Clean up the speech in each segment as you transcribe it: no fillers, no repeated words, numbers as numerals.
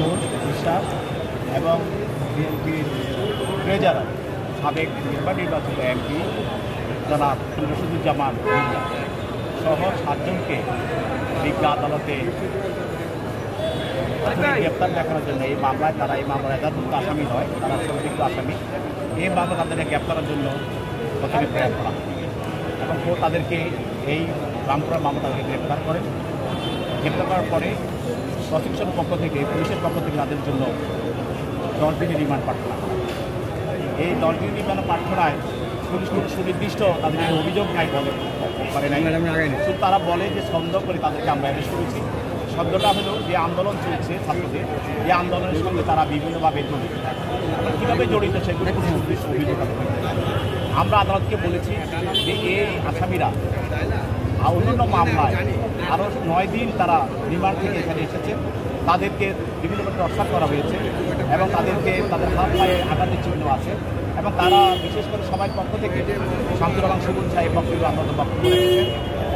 নূর বিশ্বাস এবং বিএনপির ট্রেজারার সাবেক নির্বাচিত এমপি জনাব রশিদুজ্জামান মির্জা সহ 7 জনকে বিজ্ঞ আদালতে গ্রেপ্তার দেখানোর জন্য এই মামলায় তারা এই মামলার এজাহারভুক্ত আসামি নয়, তারা সংযুক্ত আসামি। এই মামলা তাদেরকে গ্রেপ্তারের জন্য প্রথমে প্রেরণ করা এবং তাদেরকে এই রামপুরার মামলা তাদেরকে গ্রেপ্তার করেন। গ্রেপ্তার করার পরে প্রসিকিউশনের পক্ষ থেকে পুলিশের পক্ষ থেকে তাদের জন্য 10 দিনের রিমান্ড প্রার্থনা। এই 10 দিনের রিমান্ড প্রার্থনায় পুলিশ কোনো সুনির্দিষ্ট তাদের অভিযোগ নাই বলে পারে নাই, শুধু তারা বলে যে সন্দেহ করে তাদেরকে আমরা অ্যারেস্ট করেছি। শব্দটা হলো যে আন্দোলন চলছে ছাত্রদের, যে আন্দোলনের সঙ্গে তারা বিভিন্নভাবে জড়িত, কীভাবে জড়িত সেগুলো কোনো সুনির্দিষ্ট অভিযোগ আমরা আদালতকে বলেছি যে এই আসামিরা অন্যান্য মামলায় আরও 9 দিন তারা রিমান্ড থেকে এখানে এসেছে, তাদেরকে বিভিন্নভাবে টর্চার করা হয়েছে এবং তাদেরকে তাদের হাত পায়ে আঘাতের চিহ্ন আছে এবং তারা বিশেষ করে সবার পক্ষ থেকে শামসুর রহমান সুবুল সাহেব বক্তব্য আন্দোলন বক্তব্য রেখেছেন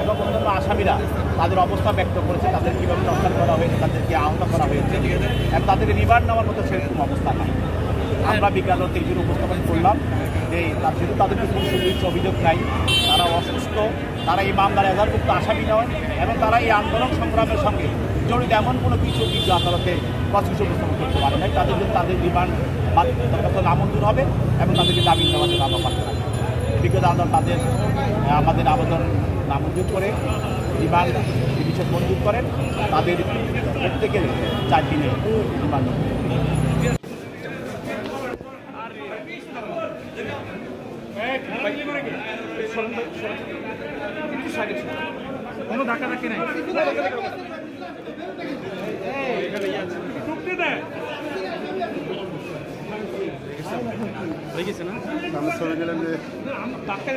এবং অন্যান্য আসামিরা তাদের অবস্থা ব্যক্ত করেছে, তাদের কীভাবে টর্চার করা হয়েছে, তাদেরকে আহত করা হয়েছে এবং তাদেরকে রিমান্ড নেওয়ার মতো সেরকম অবস্থা নাই। আমরা বিজ্ঞান তীর উপস্থাপন করলাম যে যেহেতু তাদেরকে কোনো সুনির্দিষ্ট অভিযোগ নাই, তারা অসুস্থ, তারা এই মামলার এজাহারভুক্ত আসামি নয় এবং তারা এই আন্দোলন সংগ্রামের সঙ্গে জড়িত এমন কোনো কিছু বিজ্ঞ আদালতে প্রসিকিউশন উপস্থাপন করতে পারে নাই। তাদের জন্য তাদের রিমান্ড দরখাস্ত নামঞ্জুর হবে এবং তাদেরকে জামিন দেওয়ার জন্য আমরা প্রার্থনা করি। বিজ্ঞ আদালত আমাদের আবেদন নামঞ্জুর করে রিমান্ড ডিভিশন মঞ্জুর করেন, তাদের প্রত্যেকের 4 দিনে রিমান্ড। কোনো ধাক্কা ধাক্কি নাই, হয়ে গেছে না? আমরা চলে গেলাম যে ধাক্কা